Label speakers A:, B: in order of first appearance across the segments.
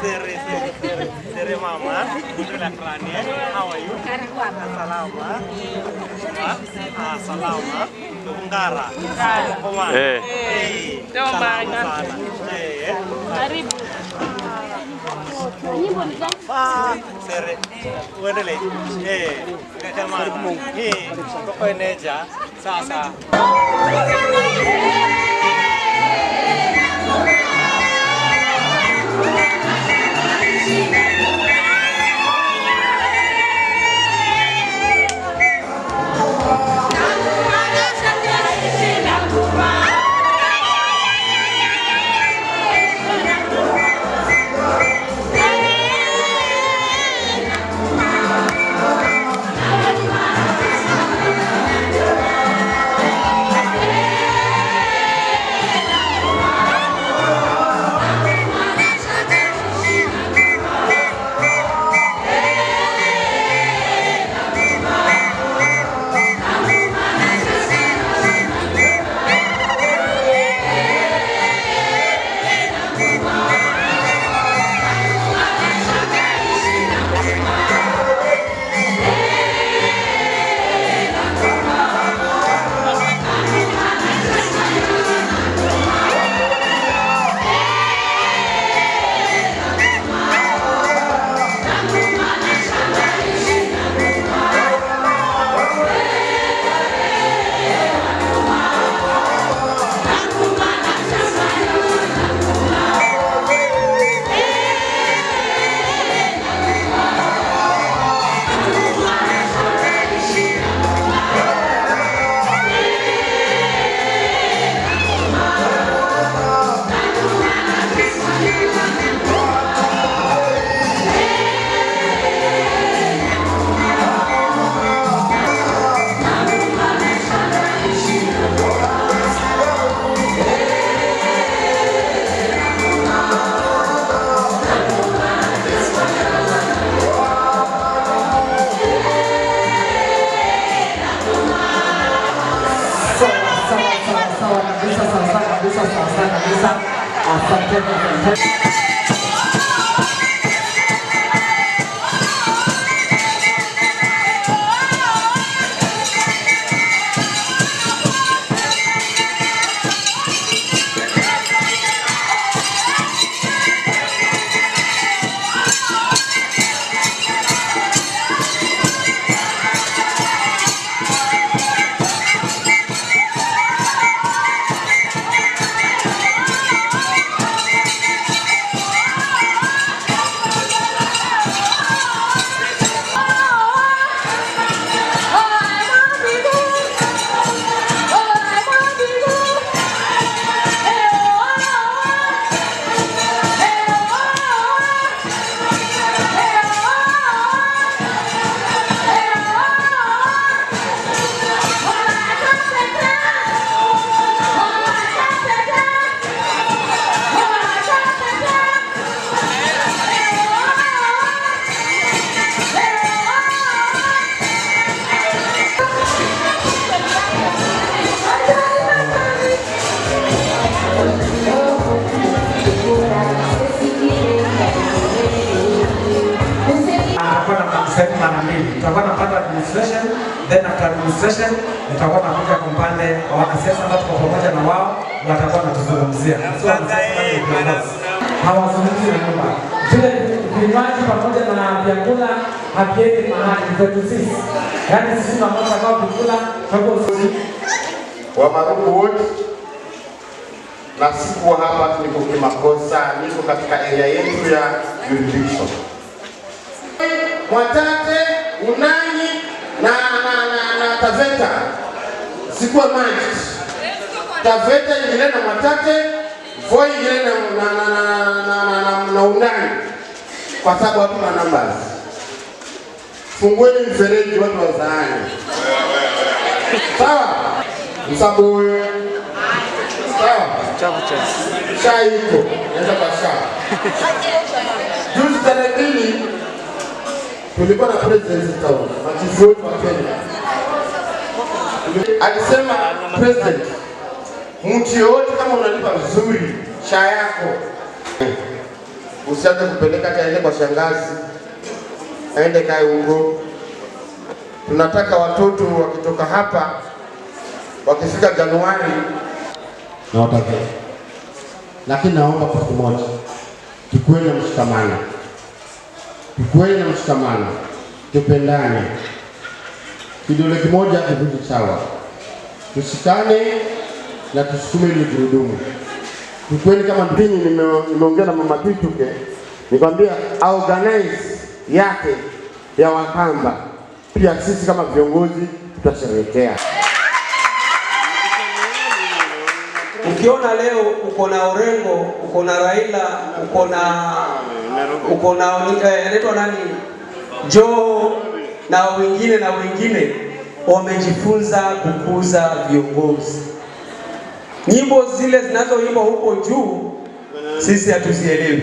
A: Sere.
B: Sere mama, how are you? Salama. Ungara. Sere, uendelee. Jamani, hii kwa neja sasa.
C: Tutakuwa napata administration, then after administration nitakuwa nakuja kwa upande wa wanasiasa ambao tuko pamoja na wao watakuwa wanatuzungumzia. Hawazungumzi na nyumba. Vile vinywaji pamoja na vyakula haviendi mahali kwetu sisi. Yaani sisi tunapata kwa kukula kwa usuri.
D: Wa Maruku wote na siku hapa tuliko kimakosa, niko katika area yetu ya jurisdiction. Mwatate, Unanyi na Taveta sikuwa maji. Taveta ingine na Mwatate, Voi ingine na Unanyi. Kwa sababu watu na numbers. Fungueni mfereji watu wazaani. Sawa? Msabuwe. Sawa? Chai iko. Nenda kwa shaa. Juzi tarehe 2 tulikuwa na president town, machifu wetu wa Kenya. Alisema president, mtu yote kama unalipa vizuri shaa yako, usianze kupeleka taende kwa shangazi, aende kae huko. Tunataka watoto wakitoka hapa, wakifika Januari na watakuwa. Lakini naomba kwa kimoja, tukuwe na mshikamano. Tukuwe na mshikamano. Tupendane. Kidole kimoja kivunje chawa. Tushikane na tusukume ile gurudumu. Tukuwe kama ndini. Nimeongea na mama Tuke, nikwambia organize yake ya Wakamba. Pia sisi kama viongozi tutasherehekea.
C: Ukiona leo uko na Orengo, uko na Raila, uko na anaitwa nani? Joe na wengine wamejifunza kukuza viongozi. Nyimbo zile zinazoimba huko juu sisi hatuzielewi.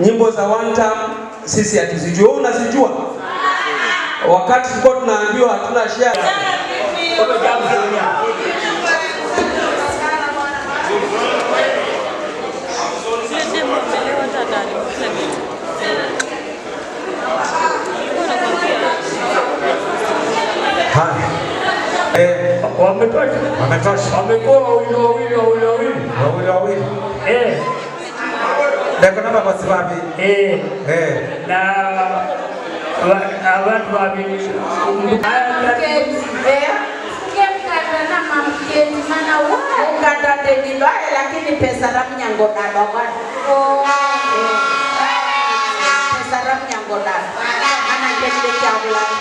C: Nyimbo za one time sisi hatuzijua. Unazijua? Wakati tulikuwa tunaambiwa hatuna share. Wametosha.
A: Wamekuwa wawili.
C: Ndio kama basi wapi?
A: Na watu wawili.
E: Lakini pesa ramnyango dalo kan. Pesa ramnyango dalo. Ana jadi cabulan.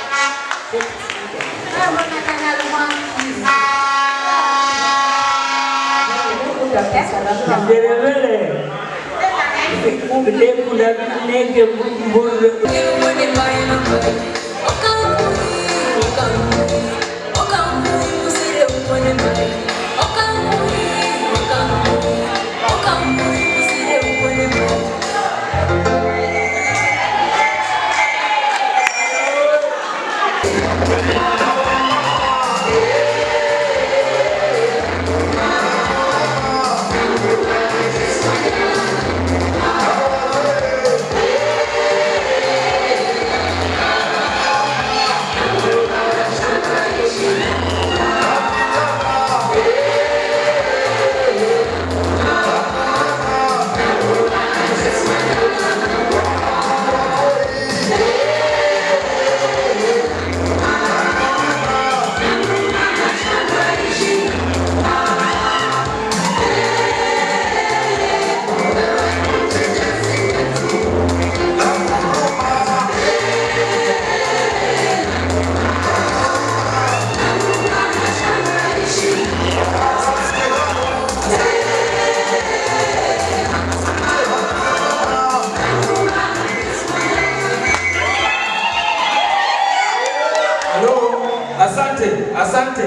C: Asante.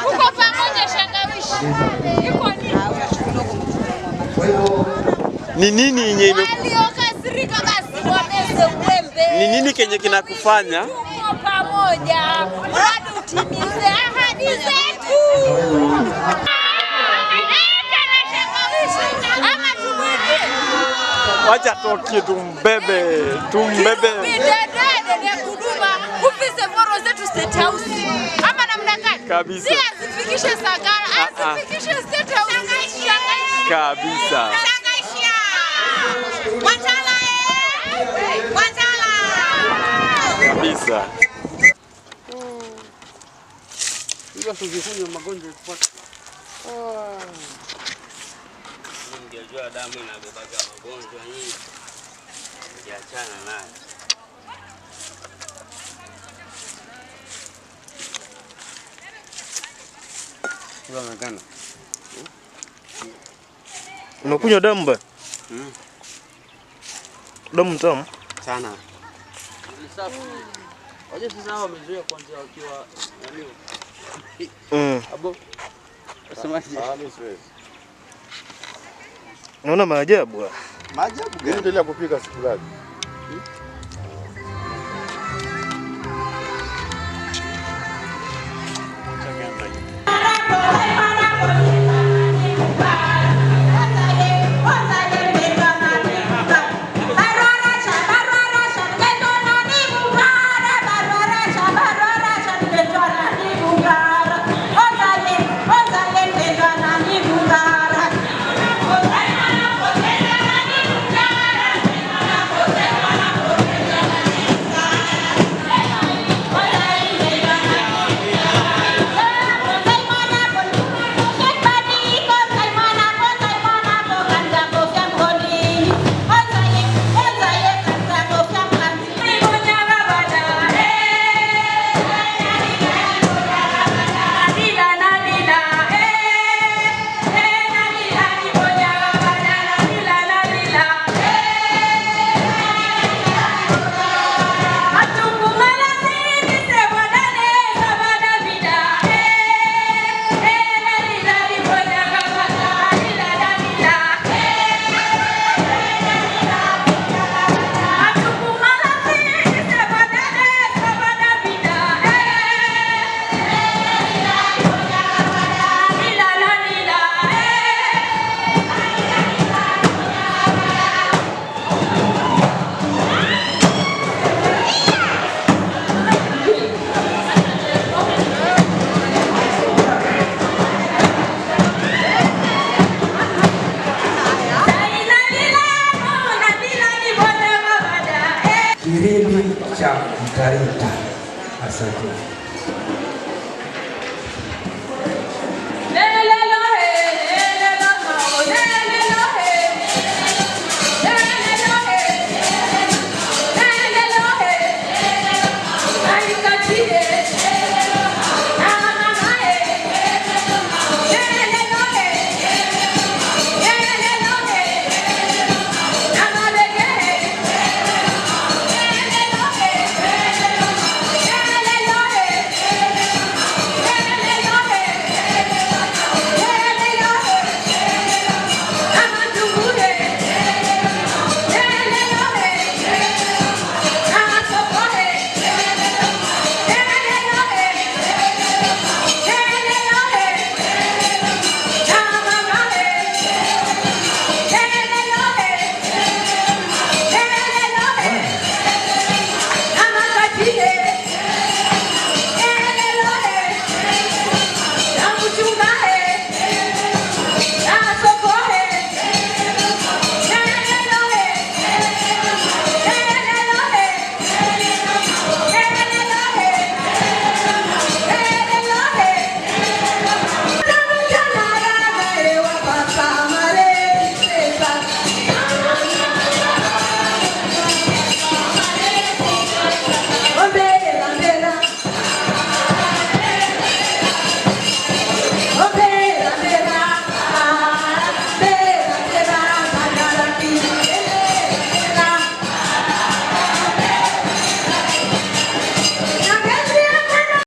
F: Uko pamoja shangawishi. Iko
B: nini? Ni nini yenye
F: waliokasirika basi wameze uwembe.
B: Ni nini kenye kinakufanya?
F: Tuko pamoja. Hadi utimize ahadi zetu.
B: Wacha tokie tumbebe.
F: Ama namna gani?
B: Kabisa.
F: Si azifikishe Sagara, azifikishe State House.
B: Kabisa.
F: Shangaishia. Watala.
B: Kabisa.
G: Hiyo sio magonjwa kupata.
H: Ningejua damu inabeba magonjwa nyingi. Niachana nayo.
B: Unakunywa damu ba? Damu tamu
H: sana. Waje sasa hao wamezoea kwanza wakiwa nani? Abo. Wasemaje? Mimi siwezi.
B: Naona maajabu.
D: Maajabu gani? Endelea kupika siku gani?